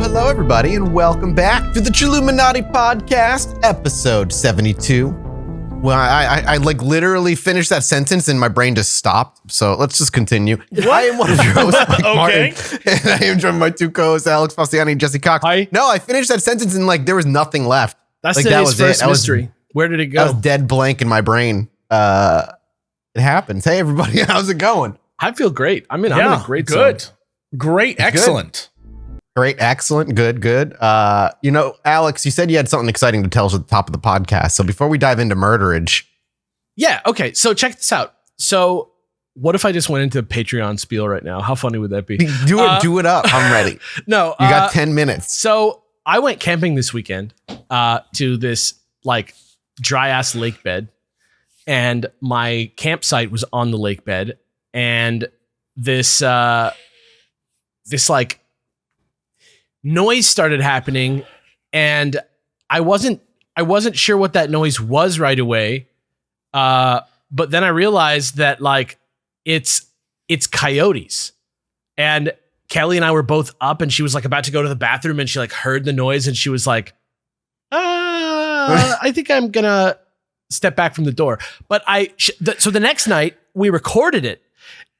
hello, everybody, and welcome back to the Chilluminati podcast, episode 72. Well, I like literally finished that sentence and my brain just stopped. So let's just continue. I am one of your hosts, Mike Martin, and I am joined by my two co-hosts, Alex Falciani and Jesse Cox. Hi. No, I finished that sentence and like there was nothing left. That's like, today's first mystery. Where did it go? That was dead blank in my brain. It happens. Hey, everybody, how's it going? I feel great. I'm in a great good. zone. Great, excellent. Great, excellent, good. Alex, you said you had something exciting to tell us at the top of the podcast. So before we dive into murderage. Yeah, okay. So check this out. So what if I just went into Patreon spiel right now? How funny would that be? Do it up. I'm ready. No. You got 10 minutes. So I went camping this weekend to this like dry ass lake bed, and my campsite was on the lake bed, and this like noise started happening, and I wasn't sure what that noise was right away. But then I realized that like it's coyotes, and Kelly and I were both up, and she was like about to go to the bathroom, and she like heard the noise, and she was like, I think I'm gonna step back from the door. But so the next night we recorded it,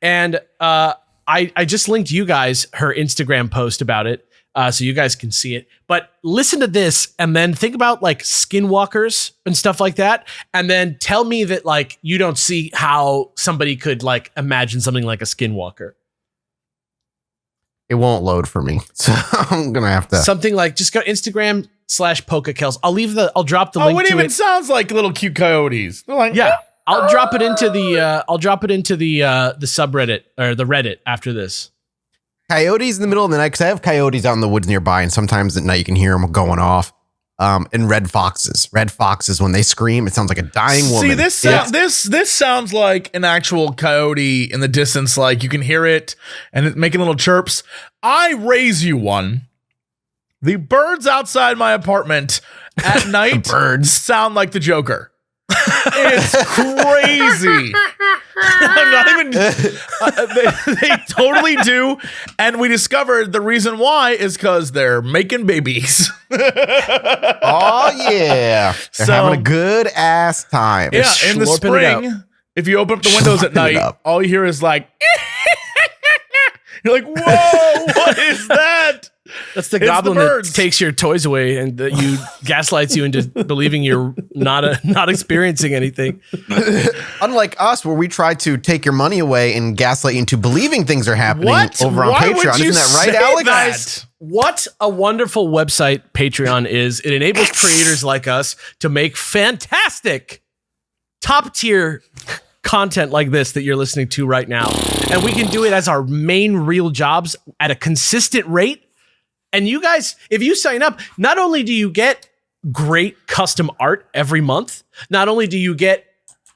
and I just linked you guys her Instagram post about it, so you guys can see it. But listen to this, and then think about like skinwalkers and stuff like that, and then tell me that like you don't see how somebody could like imagine something like a skinwalker. It won't load for me, so I'm gonna have to. Something like just go Instagram/PokeKels. I'll drop the link. Oh, it to even it. sounds like little cute coyotes. They're like, yeah. I'll drop it into the subreddit or the Reddit after this. Coyotes in the middle of the night, because I have coyotes out in the woods nearby, and sometimes at night you can hear them going off. And red foxes. Red foxes, when they scream, it sounds like a dying woman. See, this sounds like an actual coyote in the distance. Like you can hear it and it making little chirps. I raise you one. The birds outside my apartment at night sound like the Joker. It's crazy. I'm not even. They totally do, and we discovered the reason why is because they're making babies. Oh yeah, they're having a good ass time. Yeah, in the spring, if you open up the windows at night, all you hear is like. You're like, whoa! What is that? That's the goblin that takes your toys away and that you gaslights you into believing you're not experiencing anything. Unlike us, where we try to take your money away and gaslight you into believing things are happening over on Patreon. Isn't that right, Alex? Guys, what a wonderful website Patreon is. It enables creators like us to make fantastic top tier content like this that you're listening to right now. And we can do it as our main real jobs at a consistent rate. And you guys, if you sign up, not only do you get great custom art every month, not only do you get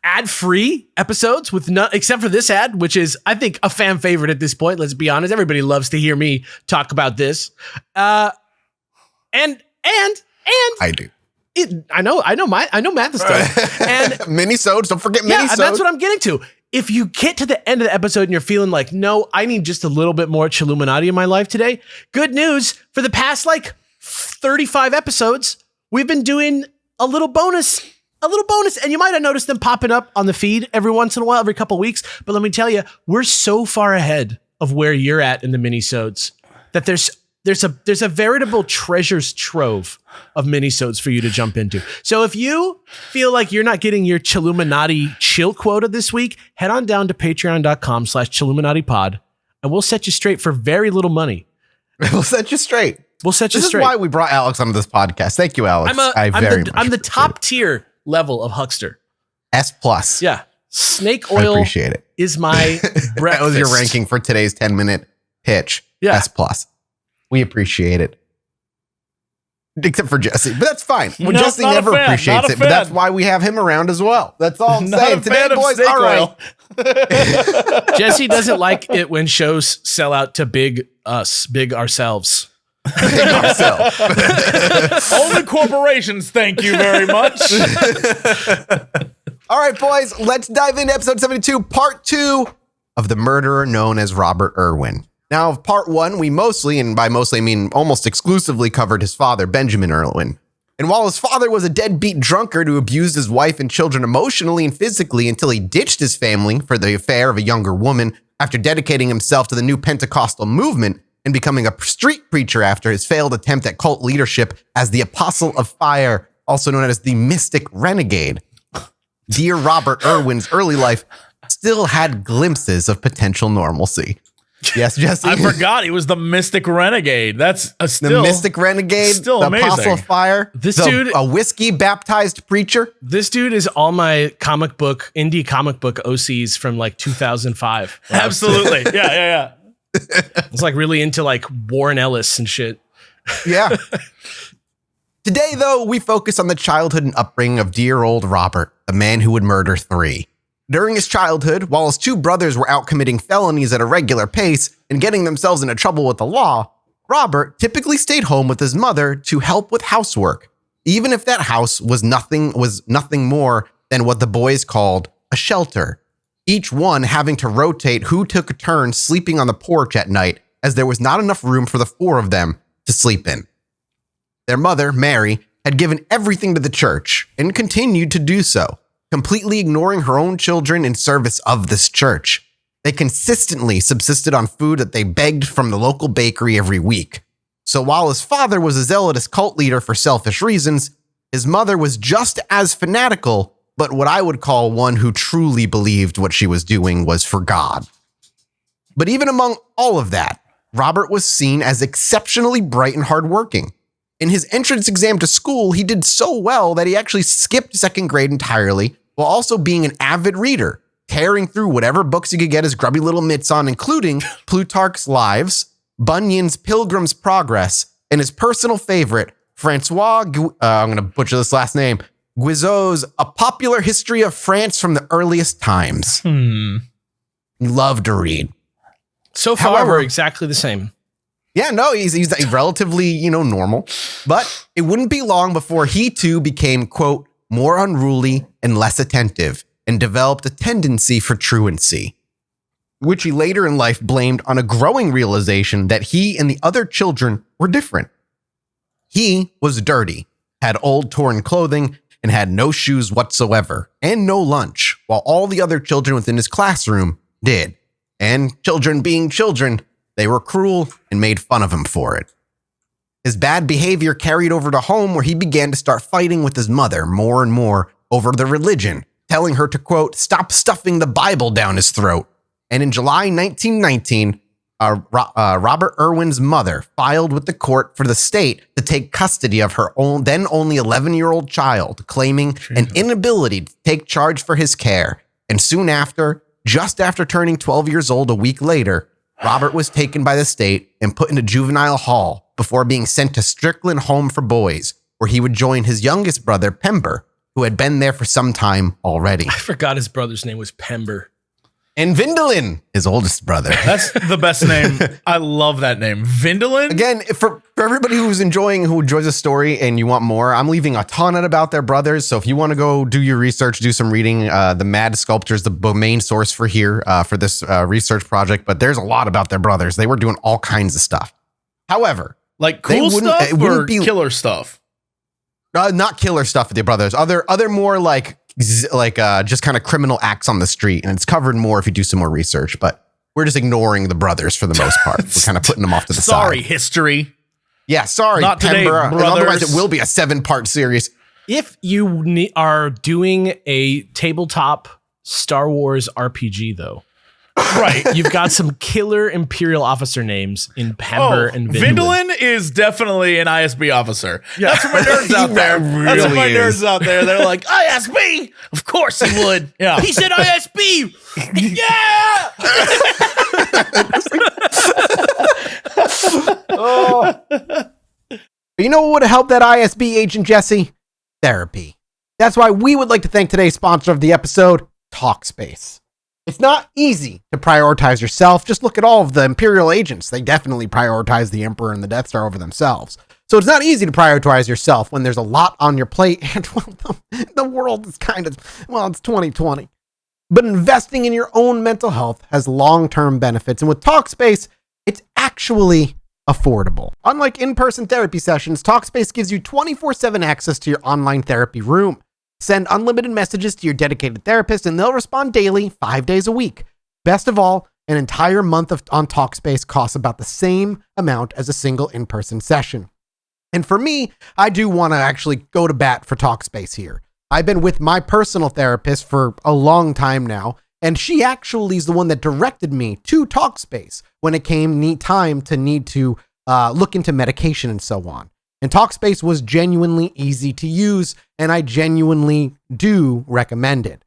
ad-free episodes with except for this ad, which is, I think, a fan favorite at this point. Let's be honest. Everybody loves to hear me talk about this. And I do. I know math is stuff. And minisodes, don't forget minisodes. Yeah, that's what I'm getting to. If you get to the end of the episode and you're feeling like, no, I need just a little bit more Chilluminati in my life today, good news. For the past like 35 episodes, we've been doing a little bonus. And you might have noticed them popping up on the feed every once in a while, every couple of weeks. But let me tell you, we're so far ahead of where you're at in the minisodes that there's a veritable treasures trove of minisodes for you to jump into. So if you feel like you're not getting your Chilluminati chill quota this week, head on down to patreon.com/ChilluminatiPod, and we'll set you straight for very little money. We'll set you straight. This is why we brought Alex onto this podcast. Thank you, Alex. I'm the top tier level of huckster. S+. Yeah. Snake oil I appreciate it. Is my breakfast. That was your ranking for today's 10-minute pitch. Yeah. S+. We appreciate it. Except for Jesse, but that's fine. Well, no, Jesse never appreciates it, but that's why we have him around as well. That's all I'm saying. Today, boys, all right. Jesse doesn't like it when shows sell out to big ourselves. Big ourselves. Only corporations, thank you very much. All right, boys, let's dive into episode 72, part 2 of the murderer known as Robert Irwin. Now, part one, we mostly, and by mostly I mean almost exclusively, covered his father, Benjamin Irwin. And while his father was a deadbeat drunkard who abused his wife and children emotionally and physically until he ditched his family for the affair of a younger woman after dedicating himself to the new Pentecostal movement and becoming a street preacher after his failed attempt at cult leadership as the Apostle of Fire, also known as the Mystic Renegade, dear Robert Irwin's early life still had glimpses of potential normalcy. Yes, Jesse. I forgot he was the Mystic Renegade. That's still the Mystic Renegade, still the amazing. Apostle of Fire, Dude, a whiskey baptized preacher. This dude is all my indie comic book OCs from like 2005. Absolutely. Yeah. I was like really into like Warren Ellis and shit. Yeah. Today, though, we focus on the childhood and upbringing of dear old Robert, the man who would murder 3. During his childhood, while his 2 brothers were out committing felonies at a regular pace and getting themselves into trouble with the law, Robert typically stayed home with his mother to help with housework, even if that house was nothing more than what the boys called a shelter, each one having to rotate who took a turn sleeping on the porch at night, as there was not enough room for the 4 of them to sleep in. Their mother, Mary, had given everything to the church and continued to do so, completely ignoring her own children in service of this church. They consistently subsisted on food that they begged from the local bakery every week. So while his father was a zealous cult leader for selfish reasons, his mother was just as fanatical, but what I would call one who truly believed what she was doing was for God. But even among all of that, Robert was seen as exceptionally bright and hardworking. In his entrance exam to school, he did so well that he actually skipped 2nd grade entirely, while also being an avid reader, tearing through whatever books he could get his grubby little mitts on, including Plutarch's Lives, Bunyan's Pilgrim's Progress, and his personal favorite, Francois, I'm going to butcher this last name, Guizot's A Popular History of France from the Earliest Times. He loved to read. So far, However, we're exactly the same. Yeah, no, he's relatively, normal. But it wouldn't be long before he too became, quote, more unruly and less attentive and developed a tendency for truancy, which he later in life blamed on a growing realization that he and the other children were different. He was dirty, had old torn clothing, and had no shoes whatsoever and no lunch, while all the other children within his classroom did. And children being children, they were cruel and made fun of him for it. His bad behavior carried over to home, where he began to start fighting with his mother more and more over the religion, telling her to, quote, stop stuffing the Bible down his throat. And in July 1919, Robert Irwin's mother filed with the court for the state to take custody of her own then only 11-year-old child, claiming an inability to take charge for his care. And soon after, just after turning 12 years old a week later, Robert was taken by the state and put into juvenile hall before being sent to Strickland Home for Boys, where he would join his youngest brother, Pember, who had been there for some time already. I forgot his brother's name was Pember. And Vindalin, his oldest brother. That's the best name. I love that name. Vindalin? Again, for everybody who enjoys the story and you want more, I'm leaving a ton about their brothers. So if you want to go do your research, do some reading, the Mad Sculptor is the main source for this research project. But there's a lot about their brothers. They were doing all kinds of stuff. However, like cool stuff or killer stuff? Not killer stuff with their brothers. Other more like just kind of criminal acts on the street. And it's covered more if you do some more research. But we're just ignoring the brothers for the most part. We're kind of putting them off to the side. Sorry, history. Yeah, sorry, Not today, Pember. brothers. Otherwise, it will be a 7-part series. If you are doing a tabletop Star Wars RPG, though, Right. you've got some killer Imperial officer names in Pember and Vindalin. Vindalin is definitely an ISB officer. Yeah. That's for my nerds out there. Really That's for my is. nerds out there. They're like, ISB? Of course he would. Yeah. He said ISB. Yeah. You know what would have helped that ISB agent, Jesse? Therapy. That's why we would like to thank today's sponsor of the episode, Talkspace. It's not easy to prioritize yourself. Just look at all of the Imperial agents. They definitely prioritize the Emperor and the Death Star over themselves. So it's not easy to prioritize yourself when there's a lot on your plate and the world is it's 2020. But investing in your own mental health has long-term benefits. And with Talkspace, it's actually affordable. Unlike in-person therapy sessions, Talkspace gives you 24/7 access to your online therapy room. Send unlimited messages to your dedicated therapist and they'll respond daily, 5 days a week. Best of all, an entire month on Talkspace costs about the same amount as a single in-person session. And for me, I do want to actually go to bat for Talkspace here. I've been with my personal therapist for a long time now, and she actually is the one that directed me to Talkspace when it came time to need to look into medication and so on. And Talkspace was genuinely easy to use, and I genuinely do recommend it.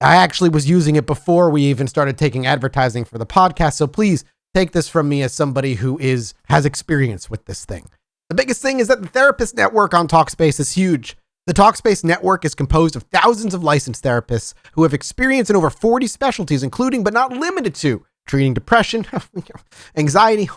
I actually was using it before we even started taking advertising for the podcast, so please take this from me as somebody who has experience with this thing. The biggest thing is that the therapist network on Talkspace is huge. The Talkspace network is composed of thousands of licensed therapists who have experience in over 40 specialties, including but not limited to treating depression, anxiety,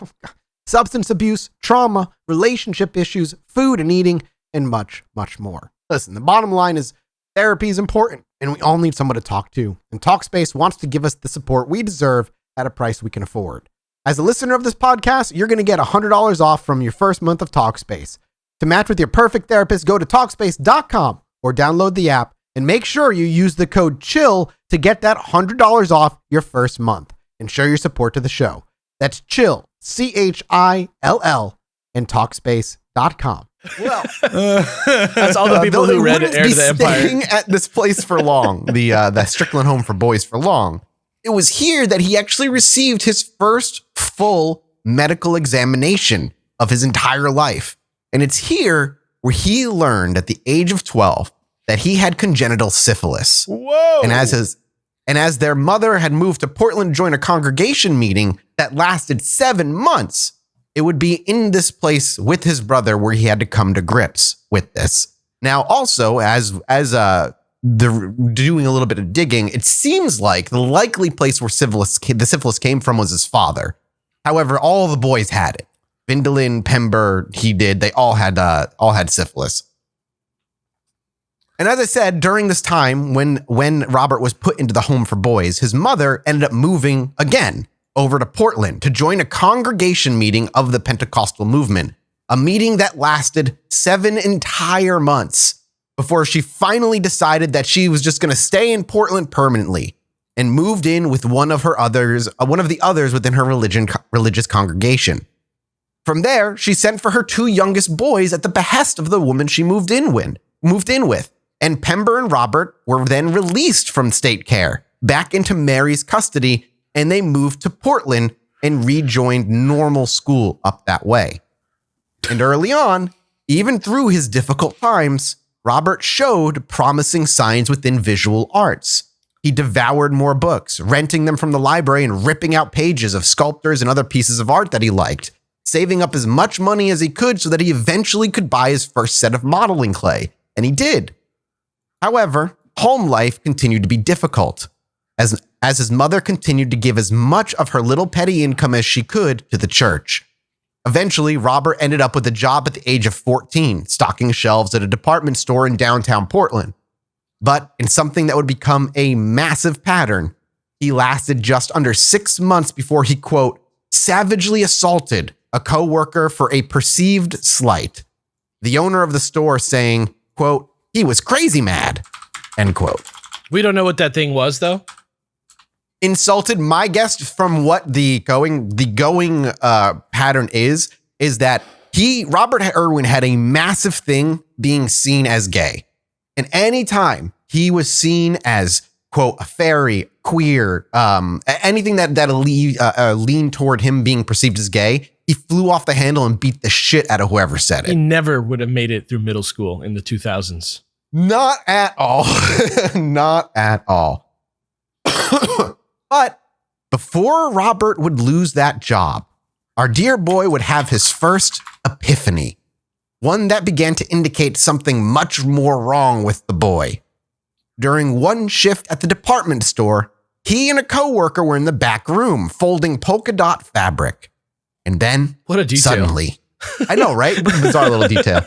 substance abuse, trauma, relationship issues, food and eating, and much, much more. Listen, the bottom line is therapy is important, and we all need someone to talk to. And Talkspace wants to give us the support we deserve at a price we can afford. As a listener of this podcast, you're going to get $100 off from your first month of Talkspace. To match with your perfect therapist, go to Talkspace.com or download the app and make sure you use the code CHILL to get that $100 off your first month and show your support to the show. That's CHILL, CHILL, and Talkspace.com. Well, that's all the people who read Heir to the Empire. Staying at this place for long, the Strickland home for boys for long. It was here that he actually received his first full medical examination of his entire life. And it's here where he learned at the age of 12 that he had congenital syphilis. Whoa. And as their mother had moved to Portland to join a congregation meeting that lasted 7 months, it would be in this place with his brother where he had to come to grips with this. Now, also, as doing a little bit of digging, it seems like the likely place where the syphilis came from was his father. However, all the boys had it. Vindalin, Pember, he did. They all had syphilis. And as I said, during this time, when Robert was put into the home for boys, his mother ended up moving again over to Portland to join a congregation meeting of the Pentecostal movement, a meeting that lasted 7 entire months before she finally decided that she was just going to stay in Portland permanently and moved in with one of the others within her religious congregation. From there, she sent for her 2 youngest boys at the behest of the woman she moved in with. And Pember and Robert were then released from state care back into Mary's custody, and they moved to Portland and rejoined normal school up that way. And early on, even through his difficult times, Robert showed promising signs within visual arts. He devoured more books, renting them from the library and ripping out pages of sculptors and other pieces of art that he liked, saving up as much money as he could so that he eventually could buy his first set of modeling clay. And he did. However, home life continued to be difficult, as his mother continued to give as much of her little petty income as she could to the church. Eventually, Robert ended up with a job at the age of 14, stocking shelves at a department store in downtown Portland. But in something that would become a massive pattern, he lasted just under 6 months before he, quote, savagely assaulted a co-worker for a perceived slight. The owner of the store saying, quote, he was crazy mad, end quote. We don't know what that thing was, though. Insulted. My guess from what the going pattern is that Robert Irwin had a massive thing being seen as gay. And anytime he was seen as, quote, a fairy, queer, anything that leaned toward him being perceived as gay, he flew off the handle and beat the shit out of whoever said it. He never would have made it through middle school in the 2000s. Not at all. Not at all. But before Robert would lose that job, our dear boy would have his first epiphany. One that began to indicate something much more wrong with the boy. During one shift at the department store, he and a coworker were in the back room folding polka dot fabric. And then, what a detail. Suddenly, I know, right? Bizarre little detail.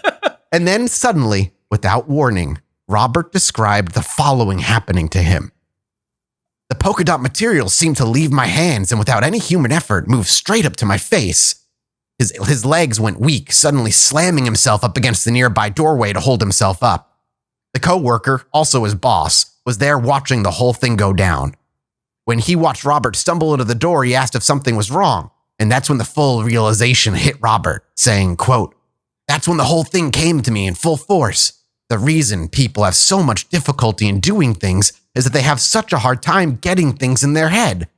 And then suddenly, without warning, Robert described the following happening to him. The polka dot material seemed to leave my hands and without any human effort moved straight up to my face. His legs went weak, suddenly slamming himself up against the nearby doorway to hold himself up. The co-worker, also his boss, was there watching the whole thing go down. When he watched Robert stumble into the door, he asked if something was wrong, and that's when the full realization hit Robert, saying, quote, "That's when the whole thing came to me in full force. The reason people have so much difficulty in doing things is that they have such a hard time getting things in their head.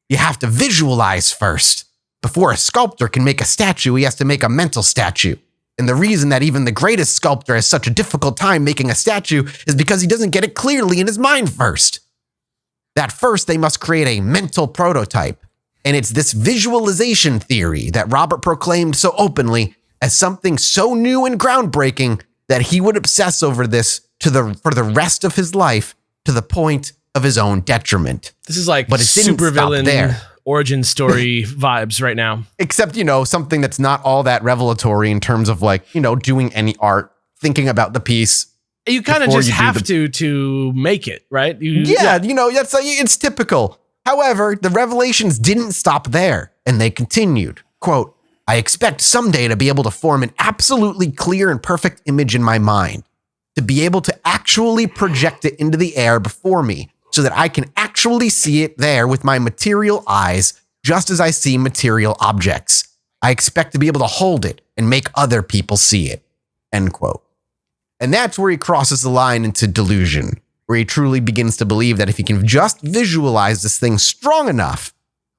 You have to visualize first. Before a sculptor can make a statue, he has to make a mental statue. And the reason that even the greatest sculptor has such a difficult time making a statue is because he doesn't get it clearly in his mind first. That first, they must create a mental prototype. And it's this visualization theory that Robert proclaimed so openly as something so new and groundbreaking that he would obsess over this for the rest of his life to the point of his own detriment." This is like But it didn't super stop villain there. origin story vibes right now. Except, something that's not all that revelatory in terms of doing any art, thinking about the piece. You kind of Before just you do have to make it, right? It's typical. However, the revelations didn't stop there, and they continued. Quote, "I expect someday to be able to form an absolutely clear and perfect image in my mind, to be able to actually project it into the air before me so that I can actually see it there with my material eyes, just as I see material objects. I expect to be able to hold it and make other people see it." End quote. And that's where he crosses the line into delusion, where he truly begins to believe that if he can just visualize this thing strong enough,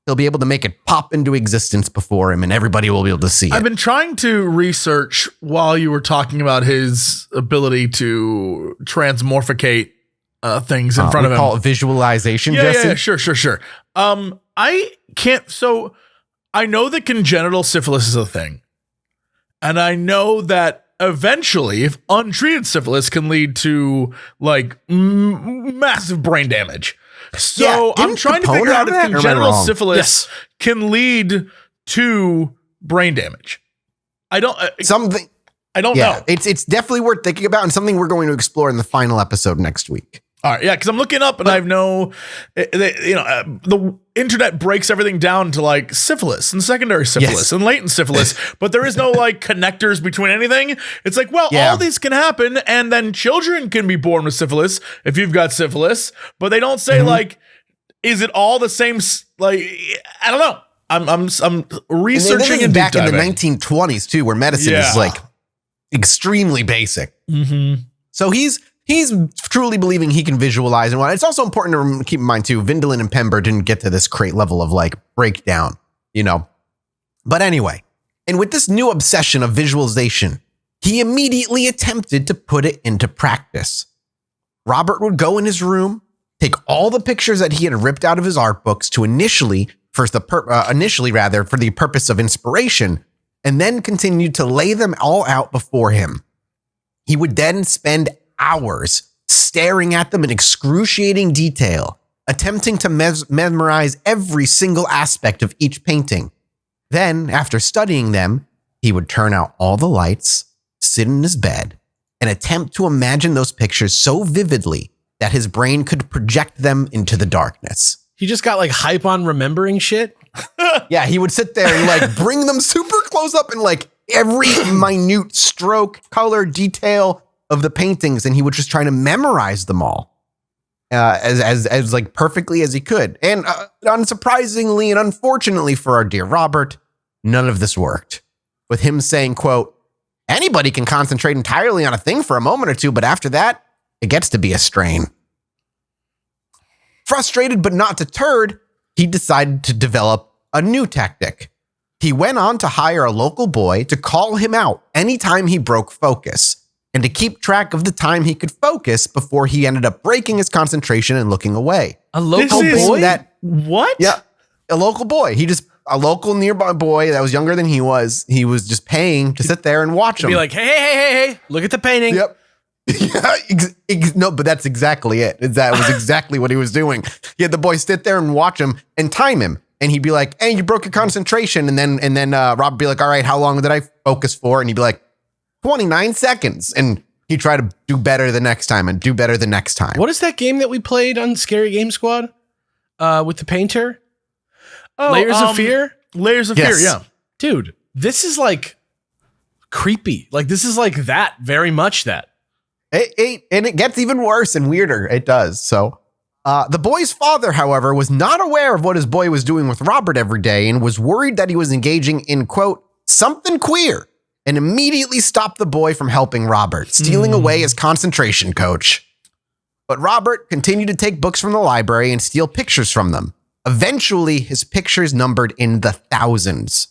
he'll be able to make it pop into existence before him and everybody will be able to see it. I've been trying to research while you were talking about his ability to transmorphicate things in front of him. Call it visualization, Jesse? Yeah, sure. I can't, so I know that congenital syphilis is a thing. And I know that eventually, if untreated syphilis can lead to massive brain damage. So I'm trying to figure out if congenital syphilis can lead to brain damage. I don't know. It's definitely worth thinking about and something we're going to explore in the final episode next week. All right, yeah, because I'm looking up and I know, the internet breaks everything down to syphilis and secondary syphilis and latent syphilis, but there is no connectors between anything. It's all these can happen, and then children can be born with syphilis if you've got syphilis, but they don't say is it all the same? I don't know. I'm researching and back deep diving. in the 1920s too, where medicine is extremely basic. Mm-hmm. So he's truly believing he can visualize and what. It's also important to keep in mind too, Vindalin and Pember didn't get to this great level of breakdown, But anyway, and with this new obsession of visualization, he immediately attempted to put it into practice. Robert would go in his room, take all the pictures that he had ripped out of his art books to initially for the purpose of inspiration, and then continued to lay them all out before him. He would then spend hours staring at them in excruciating detail, attempting to memorize every single aspect of each painting. Then, after studying them, he would turn out all the lights, sit in his bed, and attempt to imagine those pictures so vividly that his brain could project them into the darkness. He just got hype on remembering shit. Yeah, he would sit there and bring them super close up and every minute stroke, color, detail of the paintings, and he would just try to memorize them all as perfectly as he could. And unsurprisingly and unfortunately for our dear Robert, none of this worked. With him saying, quote, "Anybody can concentrate entirely on a thing for a moment or two, but after that, it gets to be a strain." Frustrated but not deterred, he decided to develop a new tactic. He went on to hire a local boy to call him out anytime he broke focus, and to keep track of the time he could focus before he ended up breaking his concentration and looking away. A local boy? What? Yeah, a local boy. A local nearby boy that was younger than he was just paying to sit there and watch him. Be like, hey, look at the painting. Yep. Yeah, no, but that's exactly it. That was exactly what he was doing. He had the boy sit there and watch him and time him. And he'd be like, "Hey, you broke your concentration." And then Rob would be like, "All right, how long did I focus for?" And he'd be like, 29 seconds. And he'd try to do better the next time and do better the next time. What is that game that we played on Scary Game Squad? with the painter? Oh, Layers of Fear? Layers of Yes. Fear, yeah. Dude, this is like creepy. Like this is like that, very much that. And it gets even worse and weirder. It does. So the boy's father, however, was not aware of what his boy was doing with Robert every day and was worried that he was engaging in, quote, something queer, and immediately stopped the boy from helping Robert, stealing away his concentration coach. But Robert continued to take books from the library and steal pictures from them. Eventually, his pictures numbered in the thousands.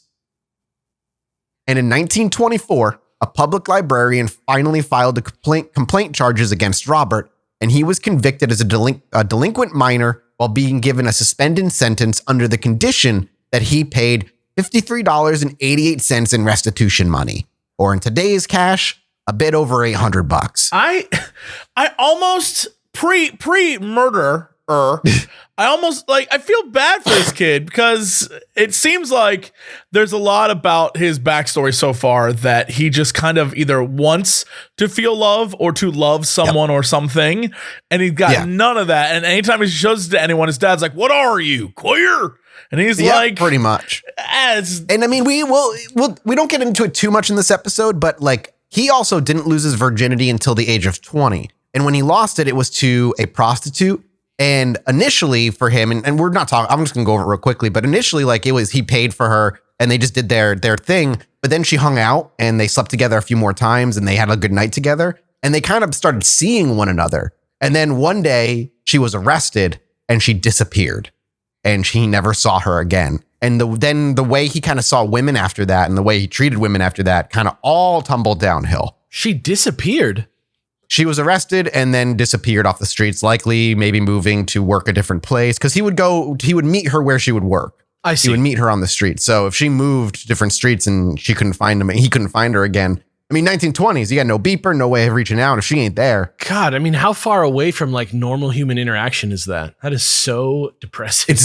And in 1924, a public librarian finally filed a complaint charges against Robert, and he was convicted as a delinquent minor while being given a suspended sentence under the condition that he paid $53.88 in restitution money, or in today's cash, a bit over $800. I almost pre-murder. I almost I feel bad for this kid because it seems like there's a lot about his backstory so far that he just kind of either wants to feel love or to love someone or something. And he's got none of that. And anytime he shows it to anyone, his dad's like, "What are you, queer?" And he's like, pretty much. And I mean, we don't get into it too much in this episode, but like he also didn't lose his virginity until the age of 20. And when he lost it, it was to a prostitute. And initially for him, and we're not talking, I'm just gonna go over it real quickly, but initially like it was, he paid for her and they just did their thing, but then she hung out and they slept together a few more times and they had a good night together and they kind of started seeing one another. And then one day she was arrested and she disappeared and he never saw her again. And then the way he kind of saw women after that and the way he treated women after that kind of all tumbled downhill. She disappeared. She was arrested and then disappeared off the streets, likely maybe moving to work a different place because he would meet her where she would work. I see. He would meet her on the street. So if she moved to different streets and she couldn't find him, he couldn't find her again. I mean, 1920s, you got no beeper, no way of reaching out if she ain't there. God, I mean, how far away from like normal human interaction is that? That is so depressing.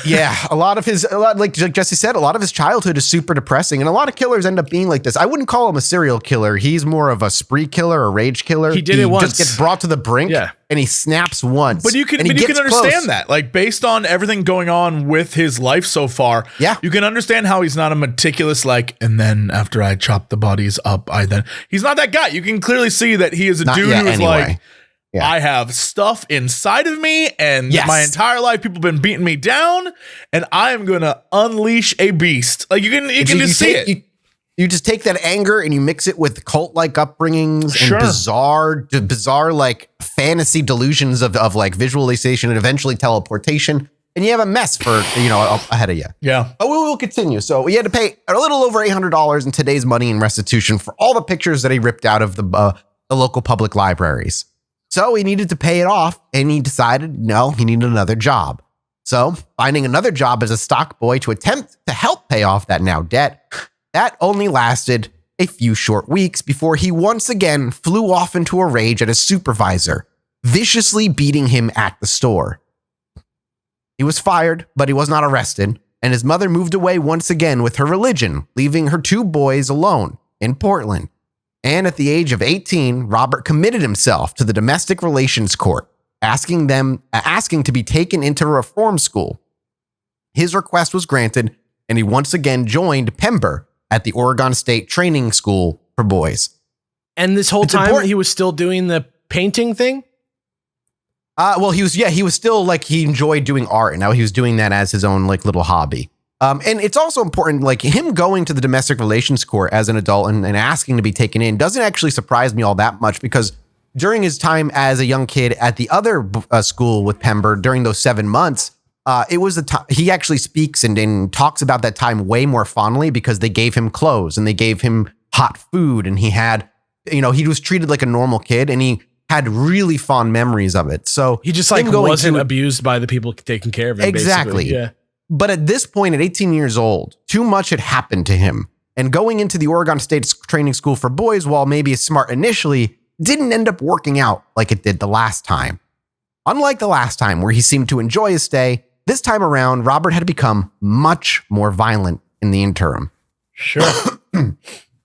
Like Jesse said, a lot of his childhood is super depressing. And a lot of killers end up being like this. I wouldn't call him a serial killer. He's more of a spree killer, a rage killer. He did it once. Just gets brought to the brink and he snaps once. But you can understand close. that. Like based on everything going on with his life so far, you can understand how he's not a meticulous and then after I chop the bodies up, he's not that guy. You can clearly see that he is a dude who is I have stuff inside of me and my entire life people have been beating me down and I am going to unleash a beast. Like you can just see it. You just take that anger and you mix it with cult-like upbringings and bizarre like fantasy delusions of like visualization and eventually teleportation. And you have a mess for, ahead of you. Yeah. But we will continue. So we had to pay a little over $800 in today's money in restitution for all the pictures that he ripped out of the local public libraries. So he needed to pay it off and he decided, no, he needed another job. So finding another job as a stock boy to attempt to help pay off that now debt, that only lasted a few short weeks before he once again flew off into a rage at his supervisor, viciously beating him at the store. He was fired, but he was not arrested, and his mother moved away once again with her religion, leaving her two boys alone in Portland. And at the age of 18, Robert committed himself to the domestic relations court, asking to be taken into a reform school. His request was granted, and he once again joined Pember at the Oregon State Training School for Boys. And this whole time he was still doing the painting thing? He was still like, he enjoyed doing art and now he was doing that as his own like little hobby. And it's also important, like him going to the domestic relations court as an adult and asking to be taken in doesn't actually surprise me all that much because during his time as a young kid at the other school with Pember during those 7 months, it was he actually speaks and talks about that time way more fondly because they gave him clothes and they gave him hot food and he had, he was treated like a normal kid and he had really fond memories of it. So he just wasn't abused by the people taking care of him. Exactly. Basically. Yeah. But at this point, at 18 years old, too much had happened to him. And going into the Oregon State Training School for Boys, while maybe smart initially, didn't end up working out like it did the last time. Unlike the last time where he seemed to enjoy his stay, this time around, Robert had become much more violent in the interim. Sure.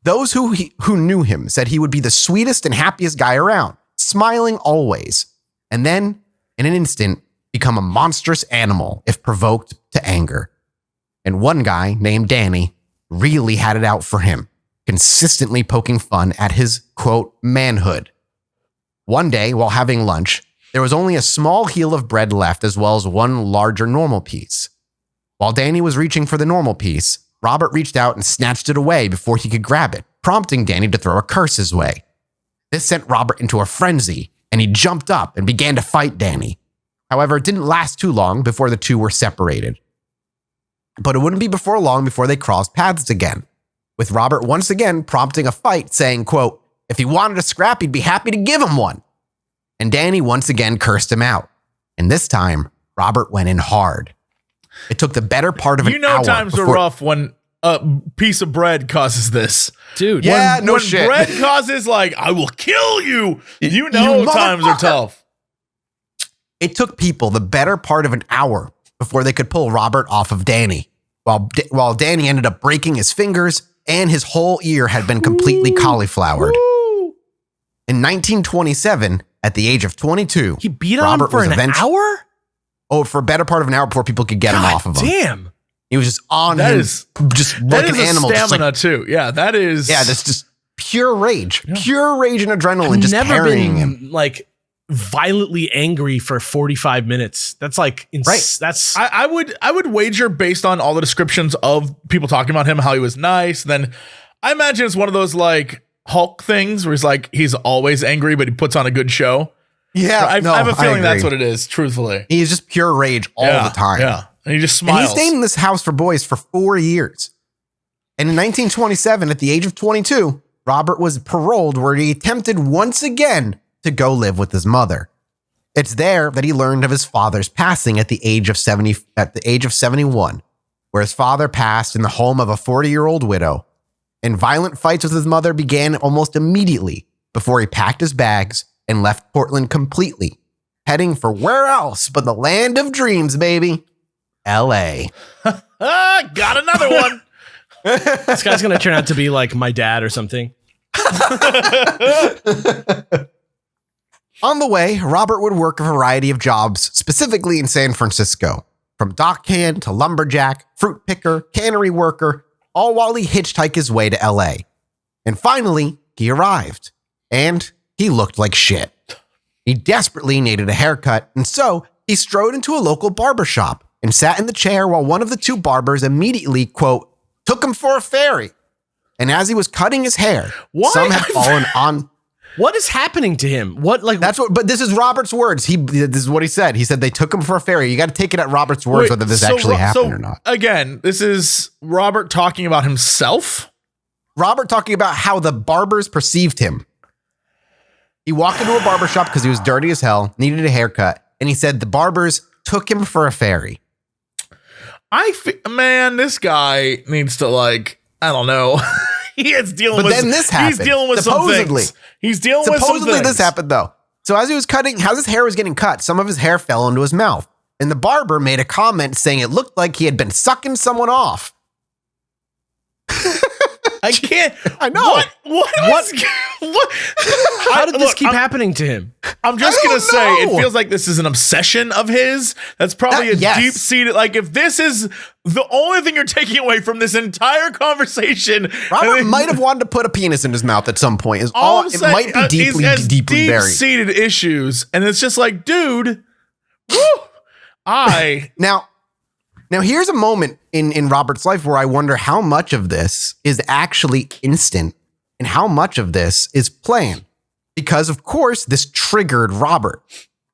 Those who knew him said he would be the sweetest and happiest guy around, smiling always. And then, in an instant, become a monstrous animal if provoked to anger. And one guy named Danny really had it out for him, consistently poking fun at his, quote, manhood. One day, while having lunch, there was only a small heel of bread left as well as one larger normal piece. While Danny was reaching for the normal piece, Robert reached out and snatched it away before he could grab it, prompting Danny to throw a curse his way. This sent Robert into a frenzy, and he jumped up and began to fight Danny. However, it didn't last too long before the two were separated. But it wouldn't be before long before they crossed paths again, with Robert once again prompting a fight, saying, quote, if he wanted a scrap, he'd be happy to give him one. And Danny once again cursed him out. And this time, Robert went in hard. It took the better part of an hour. Times are rough when a piece of bread causes this. Dude, yeah, when shit. bread causes, like, I will kill you. You know times are tough. It took people the better part of an hour before they could pull Robert off of Danny, while Danny ended up breaking his fingers and his whole ear had been completely cauliflowered. In 1927, at the age of 22, he beat on him for an hour? Oh, for a better part of an hour before people could get him off of him. Damn. He was just on him, just like an animal. Stamina like, too. Yeah, that is. Yeah, that's just pure rage. Yeah. Pure rage and adrenaline just carrying him. Like, violently angry for 45 minutes. That's like right. That's I would wager, based on all the descriptions of people talking about him, how he was nice. Then I imagine it's one of those like Hulk things where he's always angry, but he puts on a good show. Yeah, I have a feeling that's what it is. Truthfully, he's just pure rage all the time. Yeah, and he just smiles. And he stayed in this house for boys for 4 years. And in 1927, at the age of 22, Robert was paroled, where he attempted once again to go live with his mother. It's there that he learned of his father's passing at the age of 71, where his father passed in the home of a 40-year-old widow, and violent fights with his mother began almost immediately before he packed his bags and left Portland completely, heading for where else but the land of dreams, baby, LA. Got another one. This guy's gonna turn out to be like my dad or something. On the way, Robert would work a variety of jobs, specifically in San Francisco, from dockhand to lumberjack, fruit picker, cannery worker, all while he hitchhiked his way to LA. And finally, he arrived, and he looked like shit. He desperately needed a haircut, and so he strode into a local barbershop and sat in the chair while one of the two barbers immediately, quote, took him for a ferry. And as he was cutting his hair, some had fallen on... What is happening to him? But this is Robert's words. This is what he said. He said they took him for a ferry. You got to take it at Robert's words, whether this actually happened or not. Again, this is Robert talking about himself. Robert talking about how the barbers perceived him. He walked into a barbershop because he was dirty as hell, needed a haircut, and he said the barbers took him for a ferry. Man, this guy needs to, like, I don't know. He is dealing with. But then this happened. He's dealing with supposedly. some things. He's dealing with some things. Supposedly this happened though. So as his hair was getting cut, some of his hair fell into his mouth, and the barber made a comment saying it looked like he had been sucking someone off. I can't. I know. What? How did this keep happening to him? I'm just going to say, it feels like this is an obsession of his. That's probably deep-seated. Like, if this is the only thing you're taking away from this entire conversation, Robert might have wanted to put a penis in his mouth at some point. It might be deeply buried. Deep-seated issues, and it's just like, dude, Now, here's a moment in Robert's life where I wonder how much of this is actually instant and how much of this is planned. Because, of course, this triggered Robert.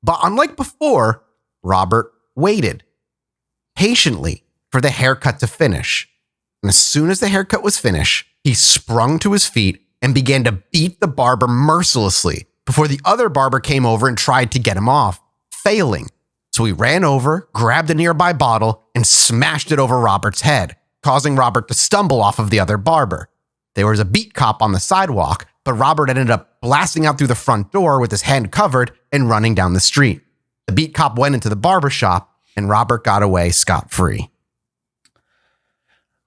But unlike before, Robert waited patiently for the haircut to finish. And as soon as the haircut was finished, he sprung to his feet and began to beat the barber mercilessly before the other barber came over and tried to get him off, failing. So he ran over, grabbed a nearby bottle, and smashed it over Robert's head, causing Robert to stumble off of the other barber. There was a beat cop on the sidewalk, but Robert ended up blasting out through the front door with his head covered and running down the street. The beat cop went into the barbershop, and Robert got away scot-free.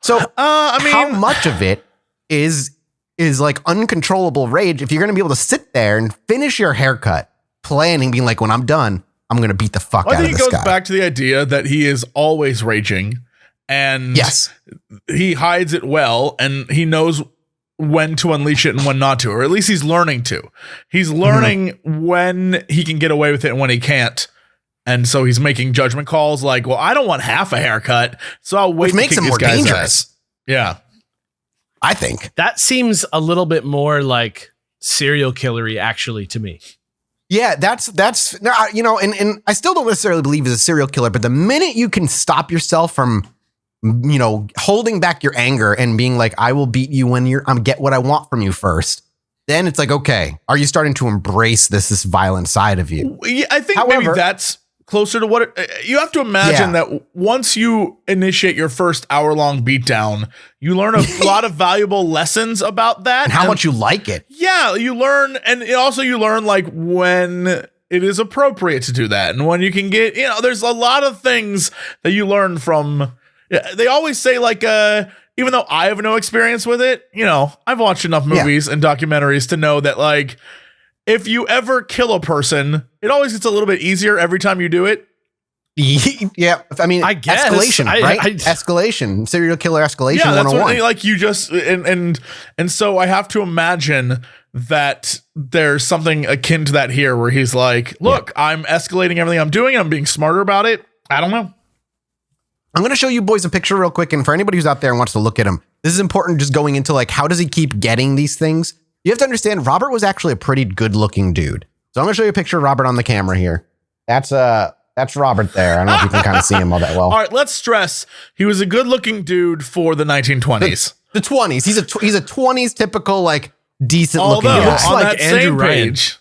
So, how much of it is like uncontrollable rage if you're going to be able to sit there and finish your haircut, planning, being like, when I'm done, I'm going to beat the fuck I out of think this it goes guy. back to the idea that he is always raging, and Yes. he hides it well, and he knows when to unleash it and when not to, or at least he's learning to. He's learning when he can get away with it and when he can't. And so he's making judgment calls like, well, I don't want half a haircut, so I'll wait Which to makes kick him this more guy's dangerous. ass. Yeah. I think. That seems a little bit more like serial killery, actually, to me. Yeah, that's you know, and I still don't necessarily believe he's a serial killer, but the minute you can stop yourself from, you know, holding back your anger and being like, I will beat you when get what I want from you first, then it's like, okay, are you starting to embrace this violent side of you? Yeah, I think However- maybe that's closer to what you have to imagine that once you initiate your first hour-long beatdown, you learn a lot of valuable lessons about that. And how much you like it. Yeah, you learn, and also you learn like when it is appropriate to do that, and when you can get, you know, there's a lot of things that you learn from. They always say like, even though I have no experience with it, you know, I've watched enough movies and documentaries to know that like, if you ever kill a person, it always gets a little bit easier every time you do it. Yeah, I mean, I guess. escalation, right? Escalation, serial killer escalation. Yeah, that's 101. what, like you just and so I have to imagine that there's something akin to that here, where he's like, "Look, I'm escalating everything I'm doing. I'm being smarter about it." I don't know. I'm going to show you boys a picture real quick, and for anybody who's out there and wants to look at him, this is important. Just going into like, how does he keep getting these things? You have to understand, Robert was actually a pretty good-looking dude. So I'm going to show you a picture of Robert on the camera here. That's Robert there. I don't know if you can kind of see him all that well. All right, let's stress he was a good-looking dude for the 1920s. The 20s. He's a 20s typical like decent looking Although guy. looks on like that Andrew same Ryan. page,